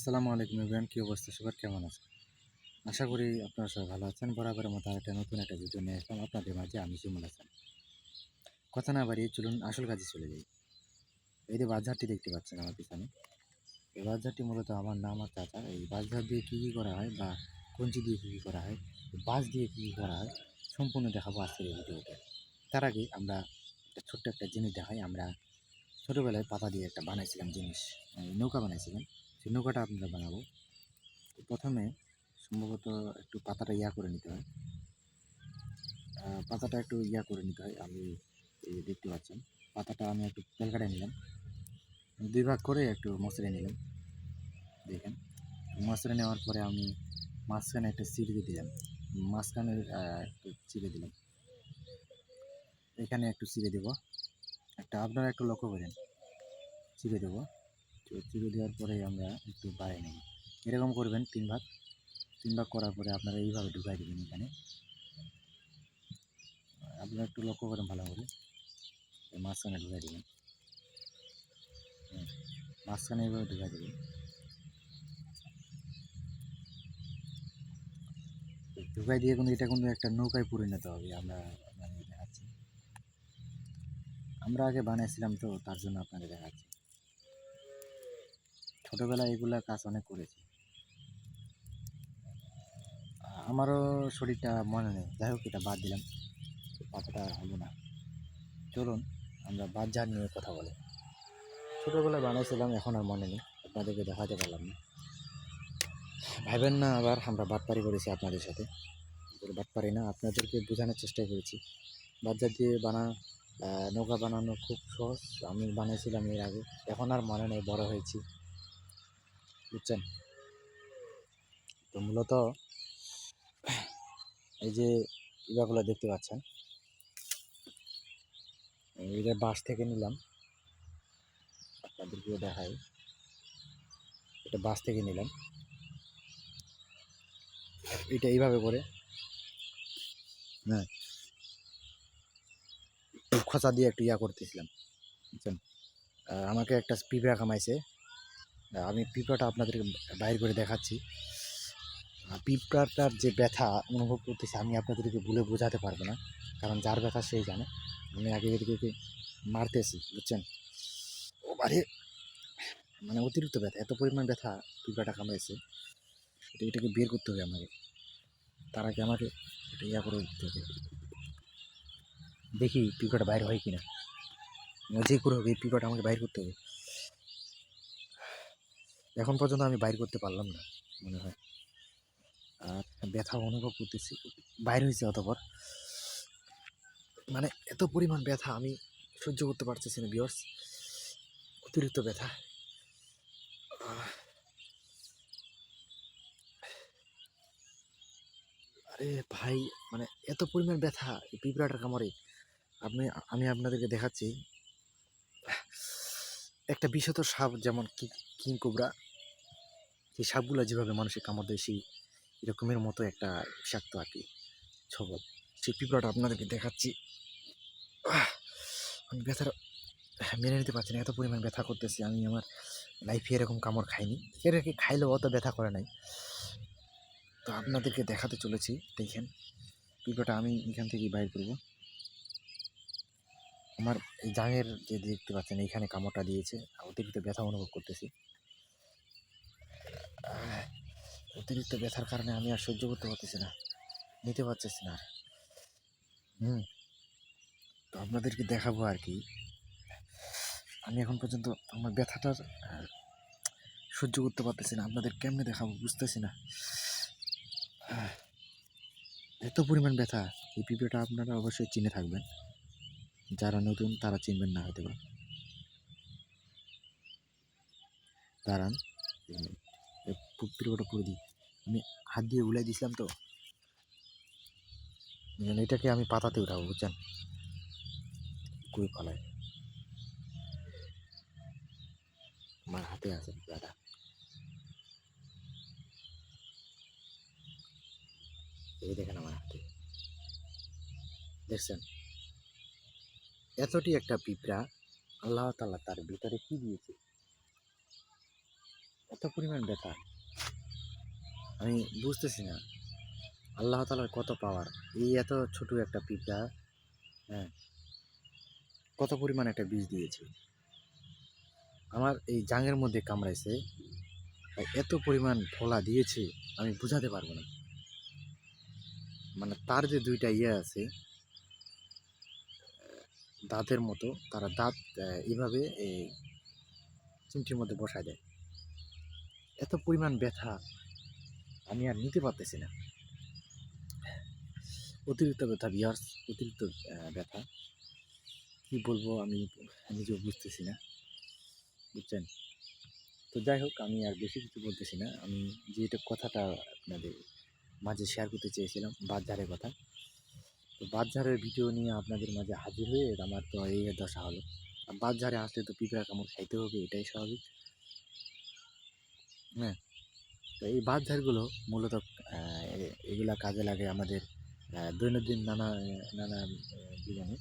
আসসালামু আলাইকুম এভরিওয়ান, কি অবস্থা সবার, কেমন আছেন? আশা করি আপনারা সবাই ভালো আছেন। বরাবরের মতো একটা নতুন একটা ভিডিও নিয়ে আসলাম আপনাদের মাঝে। আমি শিমুল হাসান। কথা না বাড়িয়ে চলুন আসল কাজে চলে যাই। এই যে বাজারটি দেখতে পাচ্ছেন আমার পিছনে, এই বাজারটি মূলত আমার নাম আর চাচা। এই বাজার দিয়ে কী কী করা হয় বা কঞ্চি দিয়ে কী কী করা হয়, বাঁশ দিয়ে কী কী করা হয়, সম্পূর্ণ দেখাবো আজকের এই ভিডিওতে। তার আগে আমরা ছোট্ট একটা জিনিস দেখাই। আমরা ছোটোবেলায় পাতা দিয়ে একটা বানাইছিলাম জিনিস, নৌকা বানাইছিলাম। সেই নৌকাটা আপনারা বানাবো। তো প্রথমে সম্ভবত একটু পাতাটা করে নিতে হয়। পাতাটা একটু করে নিতে হয়। আমি এই দেখতে পাচ্ছেন পাতাটা আমি একটু তেল কাটে নিলাম, দুই ভাগ করে একটু মশলা নিলাম। দেখেন, মশলা নেওয়ার পরে আমি মাঝখানে একটা চিড়ে দিলাম, মাঝখানে একটু চিড়ে দিলাম, এখানে একটু চিড়ে দেবো। আপনারা একটু লক্ষ্য করেন, চিড়ে দেবো। তো চিড়ে দেওয়ার পরে আমরা একটু বাড়িয়ে নেব। এরকম করবেন তিন ভাগ করার পরে আপনারা এইভাবে ঢুকাই দেবেন। এখানে আপনারা একটু লক্ষ্য করেন ভালো করে, মাঝখানে ঢুকাই দেবেন। মাঝখানে এইভাবে ঢুকাই দেবেন। ঢুকাই দিয়ে কিন্তু এটা কিন্তু একটা নৌকায় পরিণত হবে। আমরা দেখাচ্ছি, আমরা আগে বানিয়েছিলাম তো তার জন্য আপনাদের দেখাচ্ছি। ছোটোবেলায় এগুলা কাজ অনেক করেছি, আমারও শরীরটা মনে নেই। যাই হোক, এটা বাদ দিলাম, পাতাটা হলো না। চলুন আমরা বাজার নিয়ে কথা বলি। ছোটোবেলায় বানিয়েছিলাম, এখন আর মনে নেই, আপনাদেরকে দেখাতে পারলাম না। ভাইবেন না আবার আমরা বাটপারি করেছি আপনাদের সাথে। বাটপারি না, আপনাদেরকে বোঝানোর চেষ্টা করেছি। বাজার দিয়ে নৌকা বানানো খুব সহজ। আমি বানিয়েছিলাম এর আগে, এখন আর মনে নেই, বড় হয়েছি, বুঝছেন। তো মূলত এই যে ইবাগুলো দেখতে পাচ্ছেন, এটা বাঁশ থেকে নিলাম, আপনাদেরকে দেখাই। এটা বাঁশ থেকে নিলাম, এটা এইভাবে করে, হ্যাঁ, খোঁচা দিয়ে একটু করতেছিলাম, বুঝছেন। আমাকে একটা পিঁপড়া কামাইছে। আমি পিঁপড়াটা আপনাদেরকে বাইর করে দেখাচ্ছি। পিঁপড়াটার যে ব্যথা অনুভব করতেছি আমি আপনাদেরকে বলে বোঝাতে পারবো না, কারণ যার ব্যথা সেই জানে। আমি আগে এদিকে মারতেছি, বুঝছেন। ও বারে, মানে অতিরিক্ত ব্যথা, এত পরিমাণ ব্যথা পিঁপড়াটা কামড়েছে। এটাকে বের করতে হবে আমাকে। তার আগে আমাকে এটা করে দিতে হবে। দেখি পিঁপড়াটা বাইর হয় কিনা, যে করে হোক এই পিঁপড়াটা আমাকে বাইর করতে হবে। এখন পর্যন্ত আমি বাইর করতে পারলাম না মনে হয়, আর ব্যথা অনুভব করতেছি, বাইর হয়েছে অতপর। মানে এত পরিমাণ ব্যথা আমি সহ্য করতে পারতেছি না ভিউয়ার্স, অতিরিক্ত ব্যথা। আরে ভাই, মানে এত পরিমাণ ব্যথা এই পিঁপড়াটার কামড়ে। আমি আপনাদেরকে দেখাচ্ছি। একটা বিষাক্ত সাপ যেমন কিং কোবরা, সেই সাপগুলো যেভাবে মানুষের কামড় দেয়, সেই এরকমের মতো একটা বিষাক্ত আর কি ছবল, সেই পিঁপড়াটা আপনাদেরকে দেখাচ্ছি। আমি ব্যথাটা মেনে নিতে পারছি না, এত পরিমাণ ব্যথা করতেছি। আমি আমার লাইফে এরকম কামড় খাইনি, এর কি খাইলেও অত ব্যথা করে নাই। তো আপনাদেরকে দেখাতে চলেছি, দেখেন পিঁপড়াটা আমি এখান থেকেই বাইর করব। আমার এই জাঙের যে দেখতে পাচ্ছেন এইখানে কামড়টা দিয়েছে, অতিরিক্ত ব্যথা অনুভব করতেছি। অতিরিক্ত ব্যথার কারণে আমি আর সহ্য করতে পারতেছি না, নিতে পারতেছি না। তো আপনাদেরকে দেখাবো আর কি। আমি এখন পর্যন্ত আমার ব্যথাটার সহ্য করতে পারতেছি না, আপনাদের কেমনে দেখাবো বুঝতেছি না। এত পরিমাণ ব্যথা। এই পিঁপড়াটা আপনারা অবশ্যই চিনে থাকবেন, যারা নতুন তারা চিনবেন না হয়তো বা। দাঁড়ান, পিঁপড়াটা করে দিই। আমি হাত দিয়ে উলাই দিছিলাম তো, এটাকে আমি পাতাতে উঠাবো, বুঝছেন। কুই ফলায় আমার হাতে আছে পিঁপড়াটা, এই দেখেন আমার হাতে, দেখছেন। এতটি একটা পিঁপড়া, আল্লাহ তাআলা তার ভিতরে কি দিয়েছে, কত পরিমাণ ব্যথা আমি বুঝতেছি না। আল্লাহ তাআলার কত পাওয়ার, এই এত ছোট একটা পিঁপড়া, হ্যাঁ, কত পরিমাণ একটা বিষ দিয়েছে আমার এই জাঙের মধ্যে কামড়াইছে। আর এত পরিমাণ ফোলা দিয়েছে আমি বুঝাতে পারবো না। মানে তার যে দুইটা ইয়ে আছে দাঁতের মতো, তারা দাঁত এইভাবে এই চিমটির মধ্যে বসায় দেয়। এত পরিমাণ ব্যথা আমি আর নিতে পারতেছি না। অতিরিক্ত ব্যথা ভিউয়ার্স, অতিরিক্ত ব্যথা, কি বলবো আমি নিজেও বুঝতেছি না, বুঝছেন? তো যাই হোক, আমি আর বেশি কিছু বলতেছি না। আমি যেটা কথাটা আপনাদের মাঝে শেয়ার করতে চেয়েছিলাম, বাঁশঝাড়ের কথা। তো বাঁশঝাড়ের ভিডিও নিয়ে আপনাদের মাঝে হাজির হয়ে আমার তো এই দশা হলো। আর বাঁশঝাড়ে আসলে তো পিঁপড়া কামড় খাইতে হবে, এটাই স্বাভাবিক। হ্যাঁ, তো এই বাঁশঝাড়গুলো মূলত এগুলা কাজে লাগে আমাদের দৈনন্দিন নানা নানা জীবনে।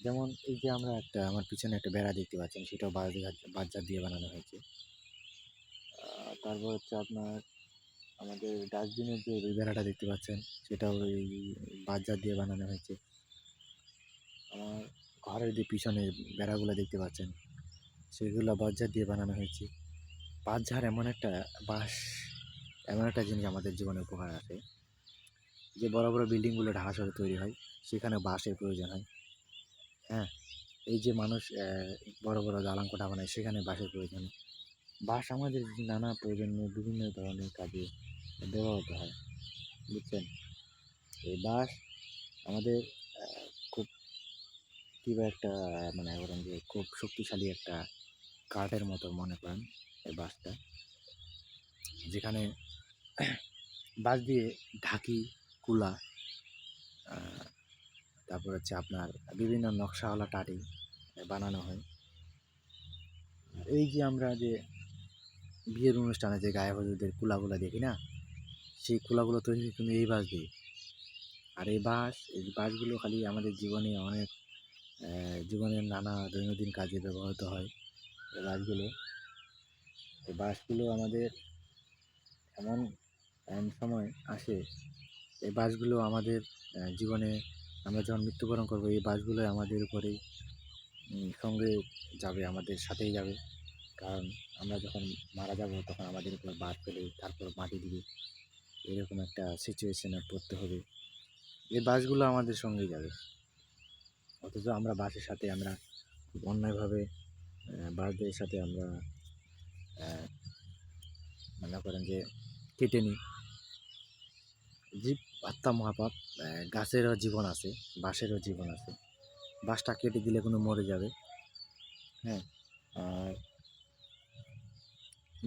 যেমন এই যে আমরা আমার পিছনে একটা বেড়া দেখতে পাচ্ছেন, সেটাও বাঁশঝাড় দিয়ে বানানো হয়েছে। তারপর হচ্ছে আপনার আমাদের ডাস্টবিনের যে ওই বেড়াটা দেখতে পাচ্ছেন, সেটাও ওই বাঁশঝাড় দিয়ে বানানো হয়েছে। আমার ঘরের যে পিছনে বেড়াগুলো দেখতে পাচ্ছেন, সেগুলো বাঁশঝাড় দিয়ে বানানো হয়েছে। বাঁশঝাড় বাঁশ এমন একটা জিনিস আমাদের জীবনে উপকার আসে। যে বড় বড় বিল্ডিংগুলো ঢাকা শহরে তৈরি হয়, সেখানে বাঁশের প্রয়োজন হয়। হ্যাঁ, এই যে মানুষ বড় বড় দালান কোঠা বানায়, সেখানে বাঁশের প্রয়োজন হয়। বাঁশ আমাদের নানা প্রয়োজনীয় বিভিন্ন ধরনের কাজে ব্যবহৃত হয়, বুঝছেন? এই বাঁশ আমাদের খুব কীভাবে একটা মানে বলেন যে খুব শক্তিশালী একটা কাঠের মতো মনে করেন এই বাঁশটা, যেখানে বাঁশ দিয়ে ঢাকি, কুলা, তারপর হচ্ছে আপনার বিভিন্ন নকশাওয়ালা টাটি বানানো হয়। এই যে আমরা যে বিয়ের অনুষ্ঠানে যে গায়ে হলুদের কুলাগুলো দেখি না, সেই কুলাগুলো তৈরি হয় কিন্তু এই বাঁশ দিয়ে। আর এই বাঁশগুলো খালি আমাদের জীবনে অনেক জীবনের নানা দৈনন্দিন কাজে ব্যবহৃত হয়। এই বাঁশগুলো আমাদের এমন সময় আসে, এই বাঁশগুলো আমাদের জীবনে আমরা যখন মৃত্যুবরণ করবো, এই বাঁশগুলো আমাদের উপরে সঙ্গে যাবে, আমাদের সাথেই যাবে। কারণ আমরা যখন মারা যাব, তখন আমাদের উপর বাঁশ ফেলে তারপর মাটি দিবে, এরকম একটা সিচুয়েশনে পড়তে হবে। এই বাঁশগুলো আমাদের সঙ্গেই যাবে। অথচ আমরা বাঁশের সাথে আমরা খুব অন্যায়ভাবে বাঁশদের সাথে আমরা মনে করেন যে কেটে নিই। জীব আত্মা মহাপাপ, গাছেরও জীবন আছে, বাঁশেরও জীবন আছে। বাঁশটা কেটে দিলে কোনো মরে যাবে, হ্যাঁ, আর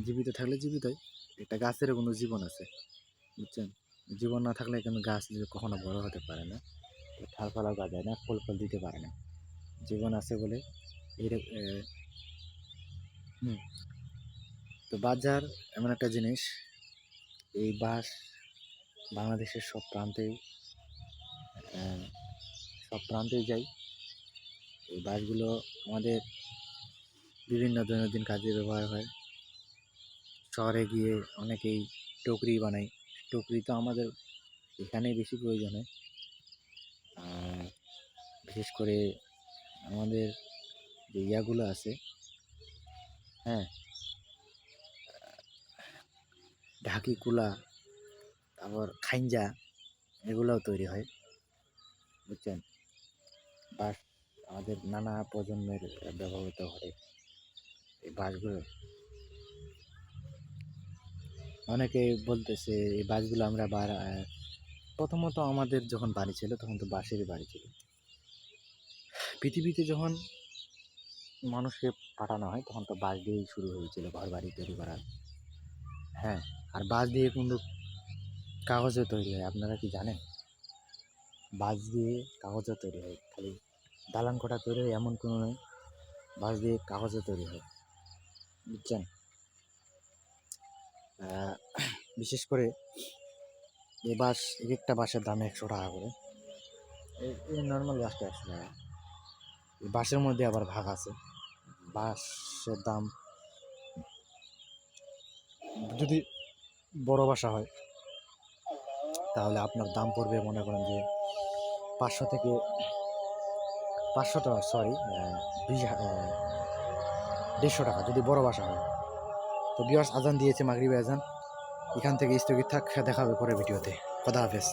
জীবিত থাকলে জীবিতই। একটা গাছেরও কোনো জীবন আছে, বুঝছেন? জীবন না থাকলে কোনো গাছ কখনো বড় হতে পারে না, ঠালপালাও গজায় না, ফল দিতে পারে না। জীবন আছে বলে এর তো বাঁশঝাড় এমন একটা জিনিস, এই বাঁশ বাংলাদেশের সব প্রান্তেই যায়। এই বাঁশগুলো আমাদের বিভিন্ন দৈনন্দিন কাজে ব্যবহার হয়। শহরে গিয়ে অনেকেই টকরি বানায়। টকরি তো আমাদের এখানেই বেশি প্রয়োজন হয়। আর বিশেষ করে আমাদের যে ইয়াগুলো আছে, হ্যাঁ, ঢাকি, কুলা, তারপর খাইঞ্জা, এগুলোও তৈরি হয়, বুঝছেন? বাঁশ আমাদের নানা প্রজন্মের ব্যবহৃত হয়। এই বাঁশগুলো অনেকে বলতেছে এই বাঁশগুলো আমরা প্রথমত আমাদের যখন বাড়ি ছিল, তখন তো বাঁশেরই বাড়ি ছিল। পৃথিবীতে যখন মানুষকে পাঠানো হয়, তখন তো বাঁশ দিয়েই শুরু হয়েছিল ঘর বাড়ি তৈরি করা। হ্যাঁ, আর বাঁশ দিয়ে কিন্তু কাগজও তৈরি হয়, আপনারা কি জানেন? বাঁশ দিয়ে কাগজও তৈরি হয়, খালি দালান কোঠা তৈরি হয় এমন কোনো নয়, বাঁশ দিয়ে কাগজও তৈরি হয়, বুঝছেন? বিশেষ করে এই বাঁশ, এক একটা বাঁশের দাম 100 টাকা করে। এই নর্মাল বাঁশটা 100 টাকা। এই বাঁশের মধ্যে আবার ভাগ আছে। বাঁশের দাম যদি বড় বাসা হয় তাহলে আপনার দাম পড়বে মনে করেন যে 500 থেকে 500 টাকা, সরি 150 টাকা যদি বড় বাসা হয়। তো ভিউয়ার্স, আজান দিয়েছে, মাগরিবের আজান। এখান থেকে স্থগিত থাক, দেখা হবে পরের ভিডিওতে। খোদা হাফেজ।